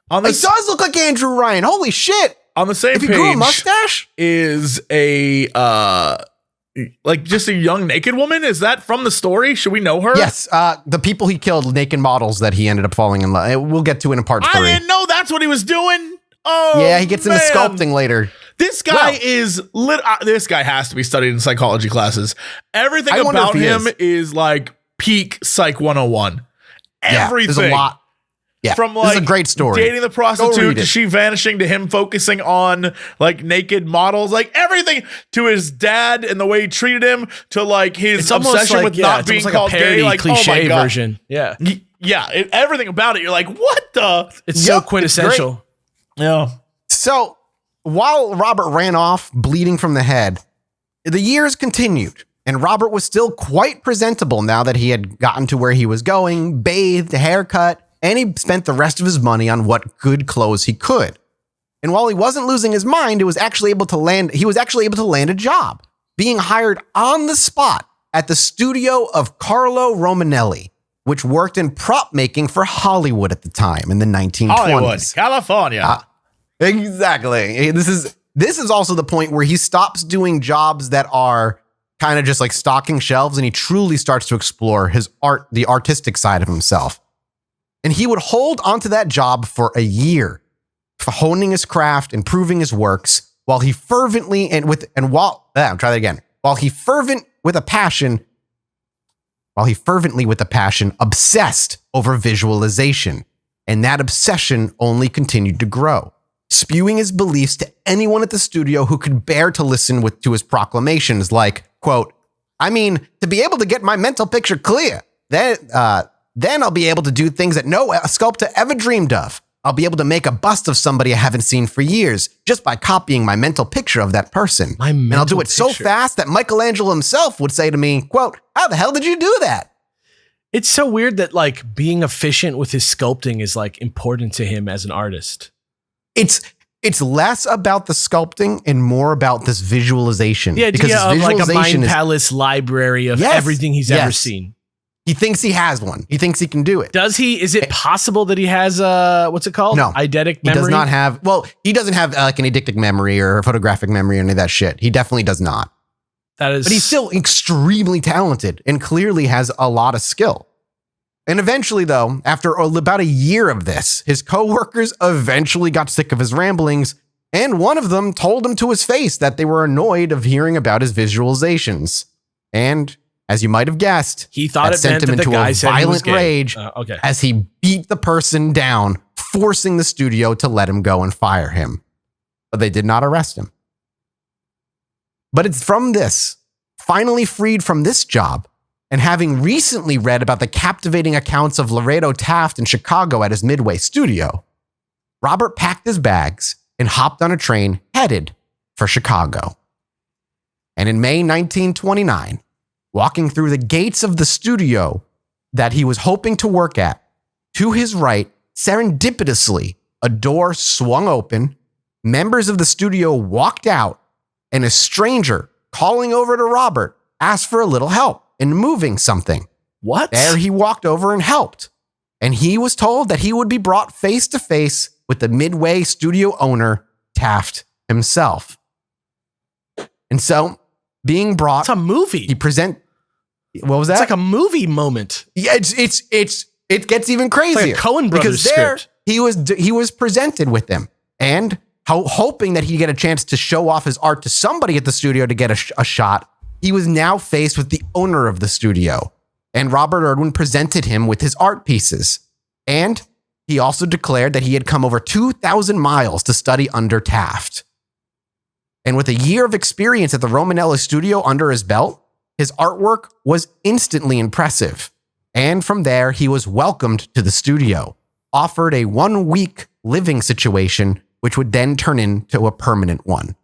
on He this does look like Andrew Ryan. Holy shit! on the same If he grew a page mustache, is a like just a young naked woman. Is that from the story? Should we know her? yes. The people he killed, naked models that he ended up falling in love. We'll get to it in part I 3. didn't know that's what he was doing. Oh, Yeah, he gets into man. sculpting later. This guy Well- is this guy has to be studied in psychology classes. Everything I wonder about if he him is like peak Psych 101. Yeah, Everything. there's a lot. Yeah, From this like is a great story. dating the Go prostitute read to it. she vanishing to him focusing on like naked models, like everything, to his dad and the way he treated him, to like his It's almost obsession like, with yeah, not it's being almost like called a parody, gay, like cliche oh my God. version. Yeah, Yeah, everything about it, you're like, what the? it's Yep, so it's quintessential. Yeah. So while Robert ran off bleeding from the head, the years continued, and Robert was still quite presentable now that he had gotten to where he was going, bathed, haircut, and he spent the rest of his money on what good clothes he could. And while he wasn't losing his mind, he was actually able to land a job, being hired on the spot at the studio of Carlo Romanelli, which worked in prop making for Hollywood at the time in the 1920s. Hollywood, California. Exactly. This is also the point where he stops doing jobs that are kind of just like stocking shelves, and he truly starts to explore the artistic side of himself. And he would hold onto that job for a year, for honing his craft, improving his works, while he fervently with a passion obsessed over visualization. And that obsession only continued to grow, spewing his beliefs to anyone at the studio who could bear to listen to his proclamations like, quote, I mean, to be able to get my mental picture clear, then I'll be able to do things that no sculptor ever dreamed of. I'll be able to make a bust of somebody I haven't seen for years just by copying my mental picture of that person. And I'll do it so fast that Michelangelo himself would say to me, quote, how the hell did you do that? It's so weird that like being efficient with his sculpting is like important to him as an artist. It's less about the sculpting and more about this visualization. The because idea his of like a visualization Mind is- Palace library of Yes, everything he's ever yes. seen. He thinks he has one. He thinks he can do it. Does he? Is it possible that he has what's it called? No. Eidetic He memory? does not have, he doesn't have like an eidetic memory or photographic memory or any of that shit. He definitely does not. That is, But he's still extremely talented and clearly has a lot of skill. And eventually, though, after about a year of this, his coworkers eventually got sick of his ramblings, and one of them told him to his face that they were annoyed of hearing about his visualizations. And as you might have guessed, he thought that it meant sent him that the into guy a said he was violent gay. rage Okay. as he beat the person down, forcing the studio to let him go and fire him. but they did not arrest him. But it's from this, finally freed from this job, and having recently read about the captivating accounts of Laredo Taft in Chicago at his Midway studio, Robert packed his bags and hopped on a train headed for Chicago. And in May 1929, walking through the gates of the studio that he was hoping to work at, to his right, serendipitously, a door swung open, members of the studio walked out, and a stranger calling over to Robert asked for a little help in moving something. What? There he walked over and helped. And he was told that he would be brought face to face with the Midway studio owner, Taft himself. And so, being brought, It's a movie. What was that? It's like a movie moment. Yeah, it gets even crazier. It's like a Coen Brothers because there script. he was presented with them, and hoping that he'd get a chance to show off his art to somebody at the studio to get a shot. He was now faced with the owner of the studio, and Robert Irwin presented him with his art pieces. And he also declared that he had come over 2,000 miles to study under Taft. And with a year of experience at the Romanelli studio under his belt, his artwork was instantly impressive. And from there, he was welcomed to the studio, offered a 1-week living situation, which would then turn into a permanent one.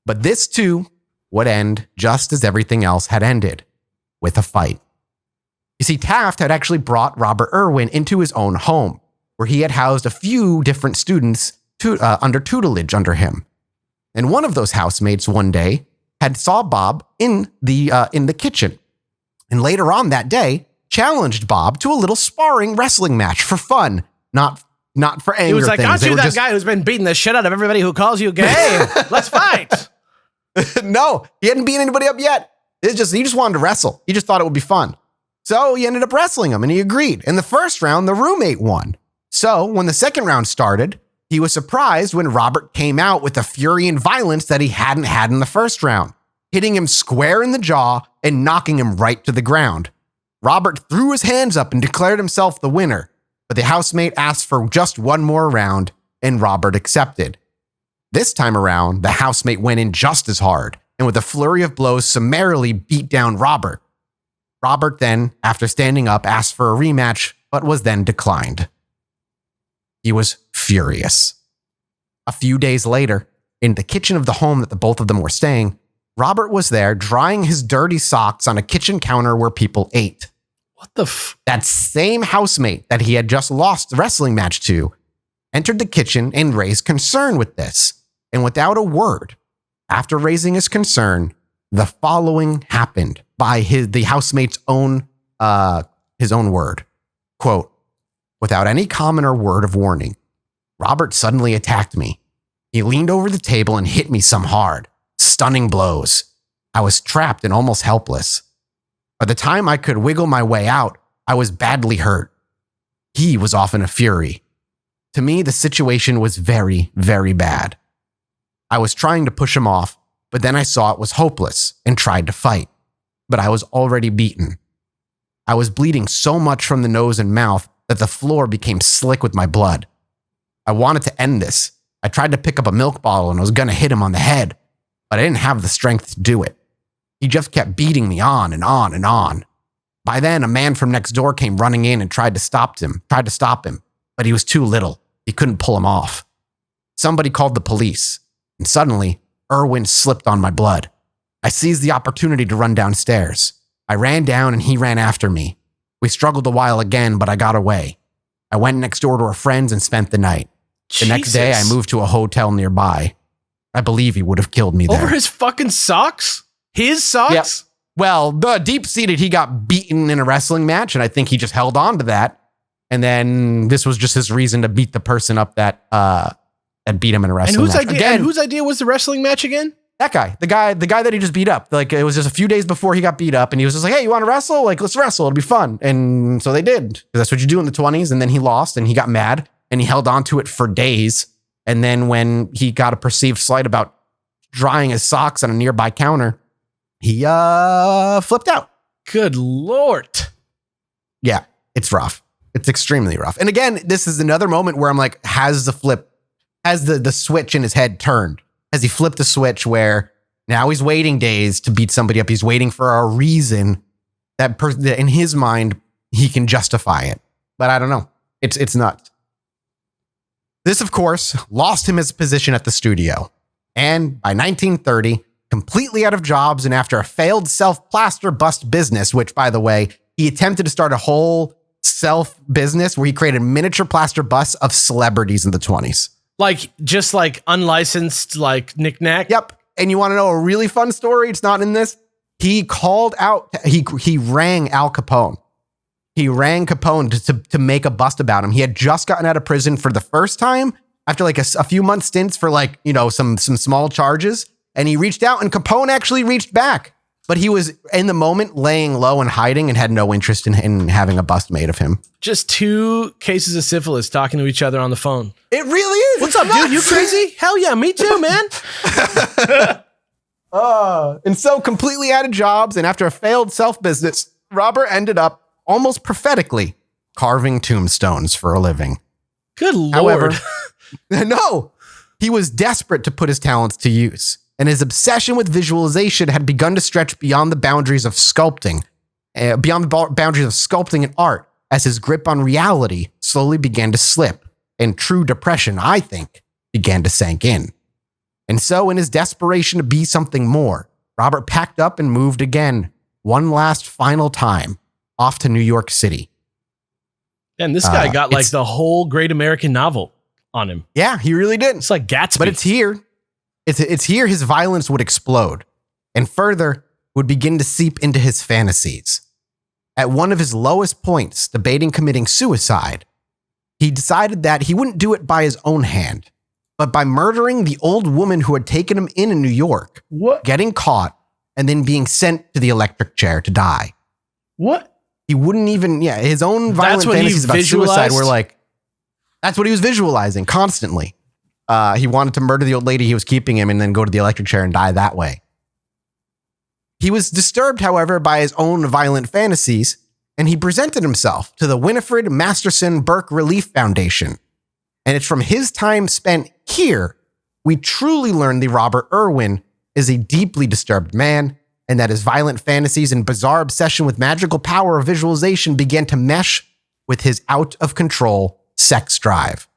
But this too would end just as everything else had ended, with a fight. You see, Taft had actually brought Robert Irwin into his own home, where he had housed a few different students under tutelage under him. And one of those housemates one day had saw Bob in the kitchen, and later on that day challenged Bob to a little sparring wrestling match for fun, not for anger. He was like, things. aren't you that guy who's been beating the shit out of everybody who calls you gay? Let's fight. No, he hadn't beaten anybody up yet. He just wanted to wrestle. He just thought it would be fun. So he ended up wrestling him, and he agreed. In the first round, the roommate won. So when the second round started, he was surprised when Robert came out with the fury and violence that he hadn't had in the first round, hitting him square in the jaw and knocking him right to the ground. Robert threw his hands up and declared himself the winner, but the housemate asked for just one more round, and Robert accepted. This time around, the housemate went in just as hard, and with a flurry of blows summarily beat down Robert. Robert then, after standing up, asked for a rematch, but was then declined. He was furious. A few days later, in the kitchen of the home that the both of them were staying, Robert was there drying his dirty socks on a kitchen counter where people ate. What the That same housemate that he had just lost the wrestling match to entered the kitchen and raised concern with this. And without a word, after raising his concern, the following happened by the housemate's own word. Quote, without any comment or word of warning, Robert suddenly attacked me. He leaned over the table and hit me some hard, stunning blows. I was trapped and almost helpless. By the time I could wiggle my way out, I was badly hurt. He was off in a fury. To me, the situation was very, very bad. I was trying to push him off, but then I saw it was hopeless and tried to fight. But I was already beaten. I was bleeding so much from the nose and mouth that the floor became slick with my blood. I wanted to end this. I tried to pick up a milk bottle and was going to hit him on the head, but I didn't have the strength to do it. He just kept beating me on and on and on. By then, a man from next door came running in and tried to stop him, but he was too little. He couldn't pull him off. Somebody called the police, and suddenly, Irwin slipped on my blood. I seized the opportunity to run downstairs. I ran down and he ran after me. We struggled a while again, but I got away. I went next door to our friends and spent the night. The next day, I moved to a hotel nearby. I believe he would have killed me there. Over his fucking socks? His socks? Yep. Well, the deep-seated, he got beaten in a wrestling match, and I think he just held on to that. And then this was just his reason to beat the person up that beat him in a wrestling match. And whose idea was the wrestling match again? That guy, the guy that he just beat up. Like, it was just a few days before he got beat up, and he was just like, hey, you want to wrestle? Like, let's wrestle. It'll be fun. And so they did. That's what you do in the 20s. And then he lost, and he got mad, and he held on to it for days. And then when he got a perceived slight about drying his socks on a nearby counter, he flipped out. Good Lord. Yeah, it's rough. It's extremely rough. And again, this is another moment where I'm like, has the flip has the switch in his head turned? Has he flipped the switch where now he's waiting days to beat somebody up? He's waiting for a reason that in his mind, he can justify it. But I don't know. It's nuts. This, of course, lost him his position at the studio. And by 1930, completely out of jobs and after a failed self-plaster bust business, which, by the way, he attempted to start a whole self-business where he created miniature plaster busts of celebrities in the 20s. Just unlicensed, knick-knack? Yep. And you want to know a really fun story? It's not in this. He called out, he rang Al Capone. He rang Capone to make a bust about him. He had just gotten out of prison for the first time after a few month stints for some small charges. And he reached out and Capone actually reached back. But he was in the moment laying low and hiding and had no interest in having a bust made of him. Just 2 cases of syphilis talking to each other on the phone. It really is. What's up, dude? You crazy? Hell yeah, me too, man. And so completely out of jobs and after a failed self-business, Robert ended up almost prophetically carving tombstones for a living. Good Lord. However, no, he was desperate to put his talents to use. And his obsession with visualization had begun to stretch beyond the boundaries of sculpting, and art, as his grip on reality slowly began to slip, and true depression, I think, began to sink in. And so, in his desperation to be something more, Robert packed up and moved again, one last final time, off to New York City. And this guy got the whole Great American Novel on him. Yeah, he really did. It's like Gatsby. But it's here. It's here his violence would explode and further would begin to seep into his fantasies. At one of his lowest points, debating committing suicide, he decided that he wouldn't do it by his own hand, but by murdering the old woman who had taken him in New York, getting caught, and then being sent to the electric chair to die. What? He wouldn't even, his own violent fantasies about suicide were that's what he was visualizing constantly. He wanted to murder the old lady he was keeping him and then go to the electric chair and die that way. He was disturbed, however, by his own violent fantasies, and he presented himself to the Winifred Masterson Burke Relief Foundation. And it's from his time spent here, we truly learn the Robert Irwin is a deeply disturbed man, and that his violent fantasies and bizarre obsession with magical power of visualization began to mesh with his out-of-control sex drive.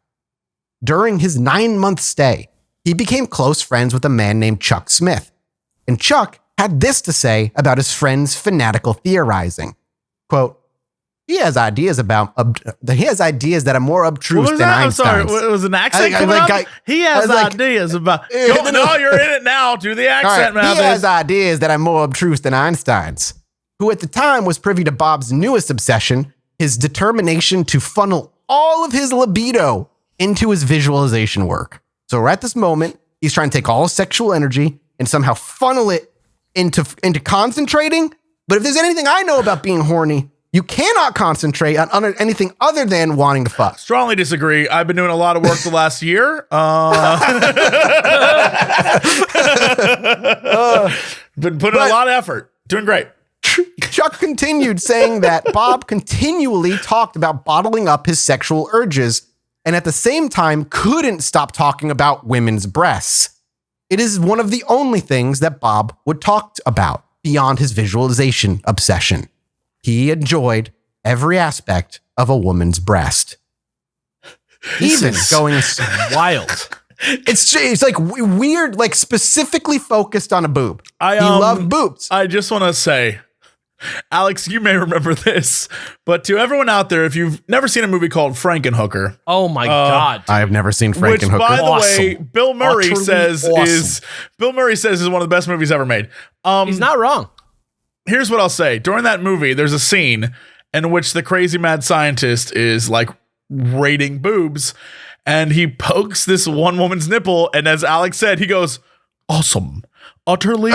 During his 9-month stay, he became close friends with a man named Chuck Smith. And Chuck had this to say about his friend's fanatical theorizing. Quote, he has ideas that are more abstruse than Einstein's. I'm sorry, was an accent coming up? He has ideas about... No, you're in it now. Do the accent, man. He has ideas that are more abstruse than Einstein's, who at the time was privy to Bob's newest obsession, his determination to funnel all of his libido into his visualization work. So at this moment, he's trying to take all his sexual energy and somehow funnel it into concentrating. But if there's anything I know about being horny, you cannot concentrate on anything other than wanting to fuck. Strongly disagree. I've been doing a lot of work the last year. Been putting a lot of effort. Doing great. Chuck continued saying that Bob continually talked about bottling up his sexual urges and at the same time couldn't stop talking about women's breasts. It is one of the only things that Bob would talk about beyond his visualization obsession. He enjoyed every aspect of a woman's breast. Even going wild. It's like weird, like specifically focused on a boob. He loved boobs. I just want to say, Alex, you may remember this, but to everyone out there, if you've never seen a movie called Frankenhooker. Oh my God. I have never seen Frankenhooker. Which, by the way, Bill Murray says is one of the best movies ever made. He's not wrong. Here's what I'll say. During that movie, there's a scene in which the crazy mad scientist is like rating boobs and he pokes this one woman's nipple. And as Alex said, he goes, awesome. Utterly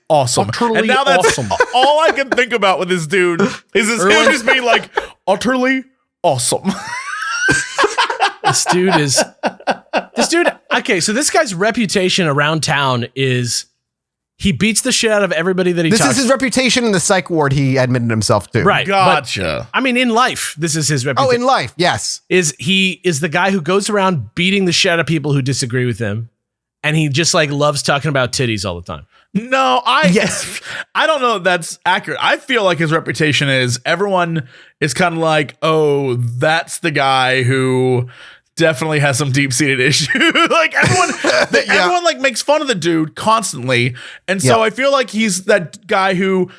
awesome. Utterly and now that's awesome. all I can think about with this dude is him just being like, utterly awesome. This dude, okay, so this guy's reputation around town is He beats the shit out of everybody that he This touches. is his reputation in the psych ward he admitted himself to. Right. Gotcha. But, I mean, in life, this is his Oh, reputation. in life, yes. He is the guy who goes around beating the shit out of people who disagree with him. And he just like loves talking about titties all the time. No, Yes. I don't know if that's accurate. I feel like his reputation is everyone is kind of like, oh, that's the guy who definitely has some deep-seated issue. Like everyone like makes fun of the dude constantly. And so I feel like he's that guy who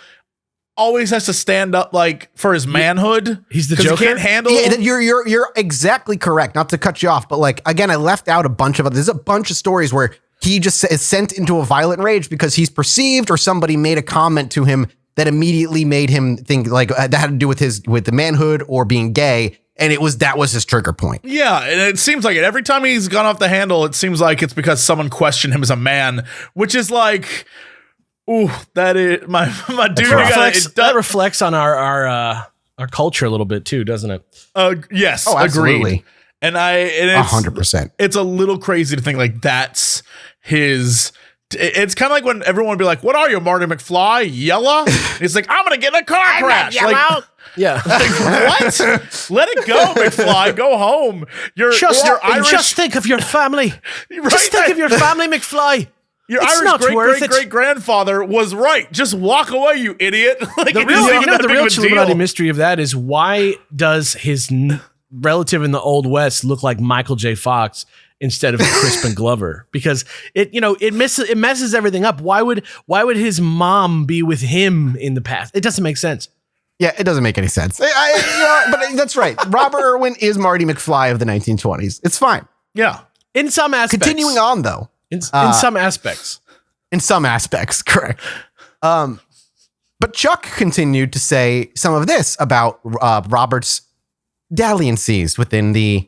always has to stand up like for his manhood. He's the 'cause Joker? He can't handle Yeah, you're exactly correct. Not to cut you off, but like again, I left out a bunch of there's a bunch of stories where he just is sent into a violent rage because he's perceived or somebody made a comment to him that immediately made him think like that had to do with the manhood or being gay. And that was his trigger point. Yeah, and it seems like it. Every time he's gone off the handle, it seems like it's because someone questioned him as a man, which is like, ooh, that is my dude. That reflects on our culture a little bit too, doesn't it? Yes, Oh, absolutely. agreed. And it's 100%. It's a little crazy to think like that's his. It's kind of like when everyone would be like, "What are you, Marty McFly? Yella?" He's like, "I'm gonna get in a car crash." Like, Yeah. what? Let it go, McFly. Go home. You're Irish. Just think of your family. Just think of your family, McFly. Your It's Irish not worth it. great grandfather was right. Just walk away, you idiot. Like, The real Chilluminati mystery of that is why does his relative in the Old West look like Michael J. Fox instead of Crispin Glover? Because it messes everything up. Why would his mom be with him in the past? It doesn't make sense. Yeah, it doesn't make any sense. But that's right. Robert Irwin is Marty McFly of the 1920s. It's fine. Yeah. In some aspects. Continuing on, though. In some aspects. In some aspects, correct. But Chuck continued to say some of this about Robert's dalliances within the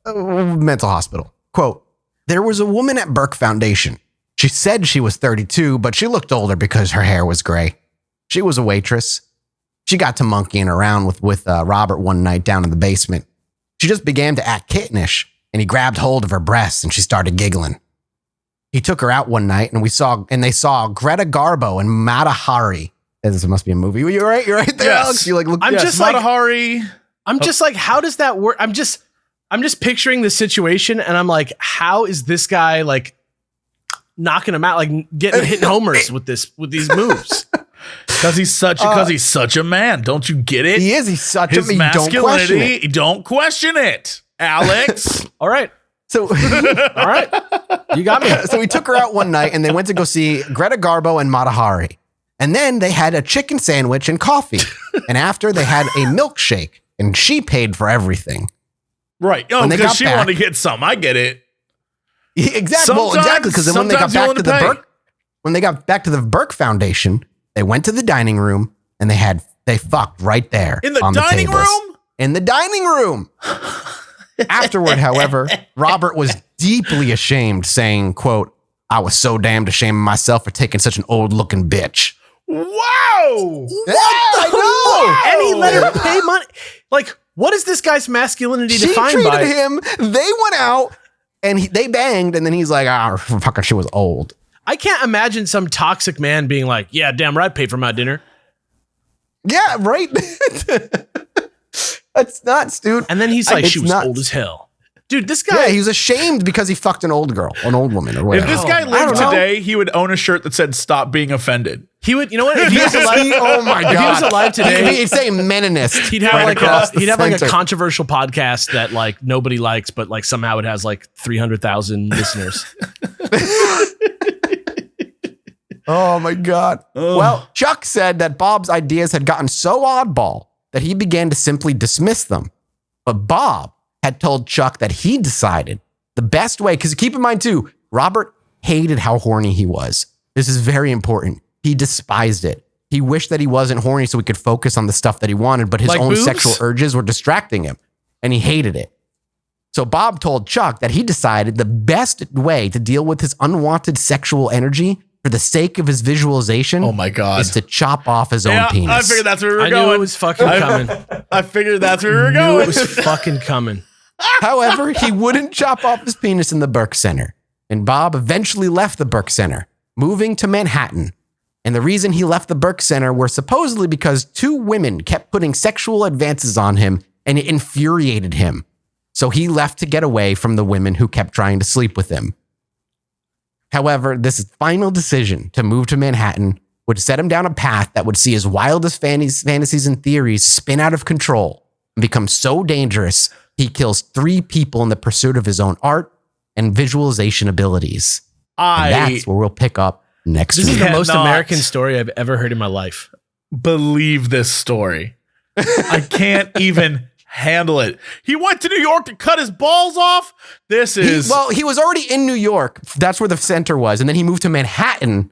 mental hospital. Quote, "There was a woman at Burke Foundation. She said she was 32, but she looked older because her hair was gray. She was a waitress. She got to monkeying around with Robert one night down in the basement. She just began to act kittenish, and he grabbed hold of her breasts and she started giggling. He took her out one night and they saw Greta Garbo and Mata Hari." This must be a movie. You're right there, Yes. Alex. You like look. I'm just Mata like, Hari. I'm just like, how does that work? I'm just picturing the situation, and I'm like, how is this guy like knocking him out, like hitting homers with these moves? Because he's such a man. Don't you get it? He is. He's such His a. masculinity. Don't question it, Alex. All right, So, all right, you got me. so he took her out one night and they went to go see Greta Garbo and Mata Hari. And then they had a chicken sandwich and coffee. And after they had a milkshake and she paid for everything. Right. Oh, because she wanted to get some. I get it. Exactly. Well, exactly. Because then when they got back to the Burke Foundation, they went to the dining room and they fucked right there. In the on dining tables. room? In the dining room. Afterward, however, Robert was deeply ashamed, saying, quote, "I was so damned ashamed of myself for taking such an old looking bitch." Wow. I know. And he let her pay money. Like, what is this guy's masculinity She defined treated by? him. They went out and they banged, and then he's like, fucking, she was old. I can't imagine some toxic man being like, "Yeah, damn right, pay for my dinner." Yeah, right. That's nuts, dude. And then he's like, It's "She was nuts. old as hell." Dude, this guy. Yeah, he was ashamed because he fucked an old woman or If whatever. this guy I lived don't know. today, he would own a shirt that said "Stop being offended." He would, you know what? If he was alive, Oh my god! if he was alive today, he'd say Meninist. he'd have right like across the he'd have like a center. controversial podcast that like nobody likes, but like somehow it has like 300,000 listeners. Oh my god! Well, Chuck said that Bob's ideas had gotten so oddball that he began to simply dismiss them. But Bob had told Chuck that he decided the best way, because keep in mind too, Robert hated how horny he was. This is very important. He despised it. He wished that he wasn't horny so he could focus on the stuff that he wanted, but his Like own boobs? sexual urges were distracting him, and he hated it. So Bob told Chuck that he decided the best way to deal with his unwanted sexual energy for the sake of his visualization Oh my god. is to chop off his own penis. I figured that's where we were I going. knew it was fucking coming. I figured that's where we were Knew going. it was fucking coming. However, he wouldn't chop off his penis in the Burke Center. And Bob eventually left the Burke Center. moving to Manhattan. And the reason he left the Burke Center were supposedly because 2 women kept putting sexual advances on him and it infuriated him. So he left to get away from the women who kept trying to sleep with him. However, this final decision to move to Manhattan would set him down a path that would see his wildest fantasies and theories spin out of control and become so dangerous, he kills 3 people in the pursuit of his own art and visualization abilities. And that's where we'll pick up next week. This is the most American story I've ever heard in my life. Believe this story. I can't even handle it. He went to New York to cut his balls off. He was already in New York. That's where the center was. And then he moved to Manhattan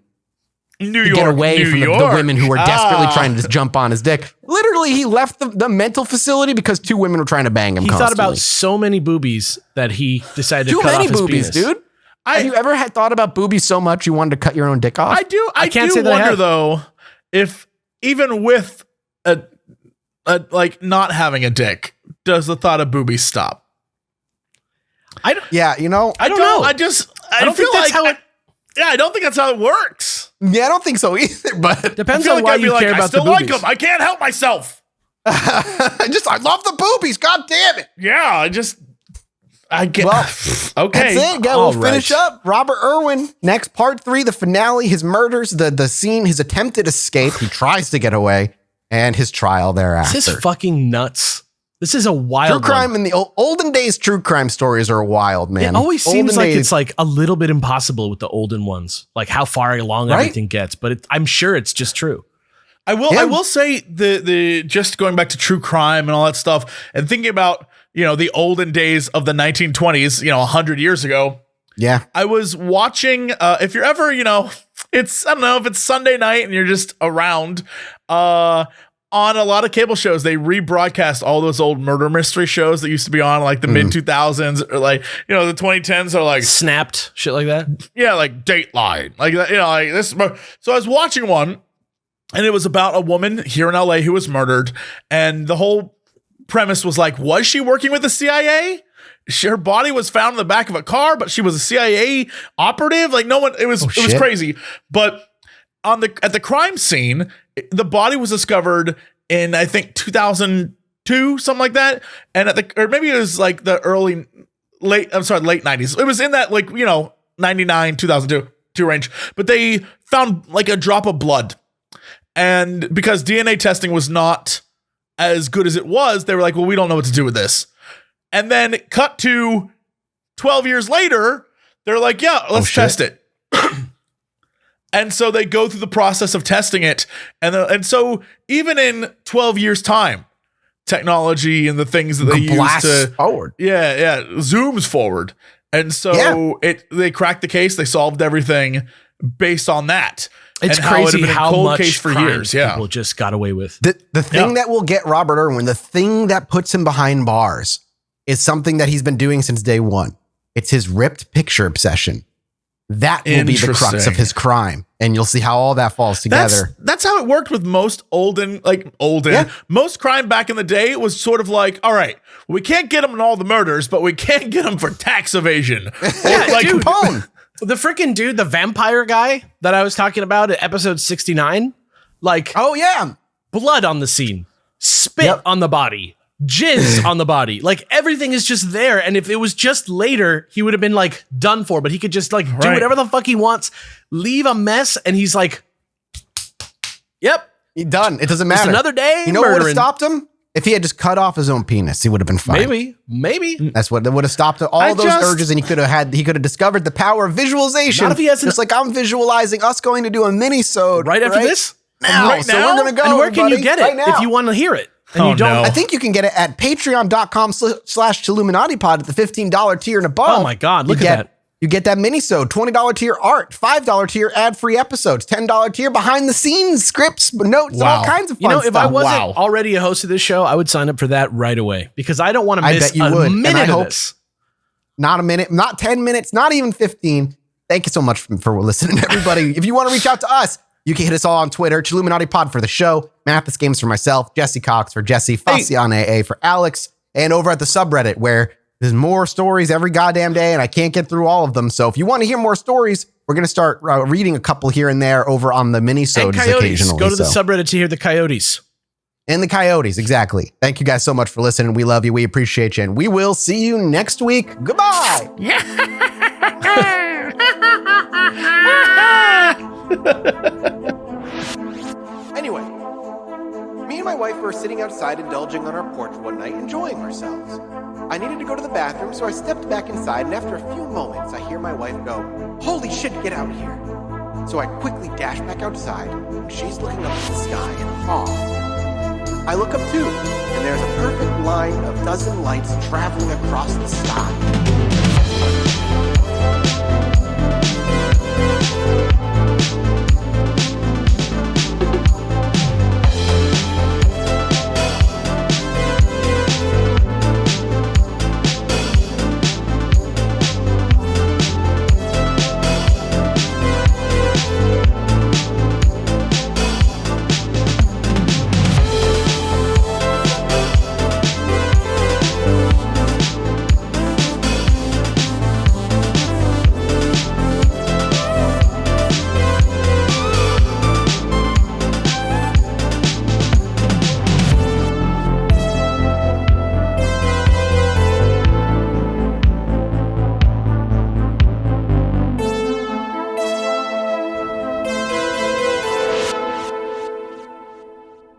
to get away from the women who were desperately trying to just jump on his dick. Literally, he left the mental facility because 2 women were trying to bang him. He thought about so many boobies that he decided to cut off his boobies, penis. Dude. Have you ever thought about boobies so much you wanted to cut your own dick off? I do. I can't do wonder though if even with a not having a dick, does the thought of boobies stop? I don't know. I don't think that's how it. Yeah, I don't think that's how it works. Yeah, I don't think so either. But depends on why you care about the boobies. I still like them. I can't help myself. I love the boobies. God damn it. Yeah, I get. Well, okay. That's it. We'll finish up. Robert Irwin. Next, part 3, the finale. His murders, the scene, his attempted escape. He tries to get away, and his trial thereafter. This is fucking nuts. This is a wild true crime. In the olden days, true crime stories are wild, man. It always seems like it's like a little bit impossible with the olden ones, like how far along everything gets. But I'm sure it's just true. I will say the just going back to true crime and all that stuff, and thinking about the olden days of the 1920s, 100 years ago. Yeah, I was watching. If you're ever, it's I don't know if it's Sunday night and you're just around. On a lot of cable shows, they rebroadcast all those old murder mystery shows that used to be on like the mid 2000s or like, the 2010s are like Snapped, shit like that. Yeah, like Dateline, like that, like this. So I was watching one and it was about a woman here in LA who was murdered. And the whole premise was like, was she working with the CIA? Her body was found in the back of a car, but she was a CIA operative. Like it was crazy. But at the crime scene, the body was discovered in, I think, 2002, something like that. And or maybe it was like the late 90s. It was in that 99, 2002 range. But they found like a drop of blood. And because DNA testing was not as good as it was, they were like, well, we don't know what to do with this. And then cut to 12 years later, they're like, yeah, let's test it. And so they go through the process of testing it. And so even in 12 years time, technology and the things that they use to forward. Yeah. Zooms forward. And so they cracked the case. They solved everything based on that. It's crazy how much case for years. People just got away with. The thing that will get Robert Irwin, the thing that puts him behind bars is something that he's been doing since day one. It's his ripped picture obsession. That will be the crux of his crime. And you'll see how all that falls together. That's how it worked with most most crime back in the day. It was sort of like, all right, we can't get him in all the murders, but we can get him for tax evasion. Like Capone. The freaking dude, the vampire guy that I was talking about at episode 69. Like, blood on the scene, spit on the body, jizz on the body. Like everything is just there. And if it was just later, he would have been like done for, but he could just like do whatever the fuck he wants, leave a mess. And he's like, yep. He's done. It doesn't matter. Just another day. You know what would have stopped him? If he had just cut off his own penis, he would have been fine. Maybe. That's what would have stopped all those urges, and he could have discovered the power of visualization. Not if he has just like I'm visualizing us going to do a mini-sode right after this. Now, so we're gonna go. And where can you get it if you want to hear it? And you don't. I think you can get it at patreon.com/Chilluminatipod at the $15 tier and above. Oh my God, look at that. You get that mini-sode, $20 tier art, $5 tier ad-free episodes, $10 tier behind-the-scenes scripts, notes, all kinds of fun stuff. If I wasn't already a host of this show, I would sign up for that right away because I don't want to miss a minute of this. Not a minute, not 10 minutes, not even 15. Thank you so much for listening, everybody. If you want to reach out to us, you can hit us all on Twitter, Chilluminati Pod for the show, Mathis Games for myself, Jesse Cox for Jesse, Fascian AA for Alex, and over at the subreddit where there's more stories every goddamn day, and I can't get through all of them. So if you want to hear more stories, We're going to start reading a couple here and there over on the And mini-sodes coyotes. occasionally. Go to the so. subreddit to hear the coyotes. And the coyotes, exactly. Thank you guys so much for listening. We love you. We appreciate you. And we will see you next week. Goodbye. Anyway, me and my wife were sitting outside indulging on our porch one night, enjoying ourselves. I needed to go to the bathroom, so I stepped back inside, and after a few moments, I hear my wife go, "Holy shit, get out here." So I quickly dash back outside, and she's looking up at the sky in awe. I look up too, and there's a perfect line of dozen lights traveling across the sky.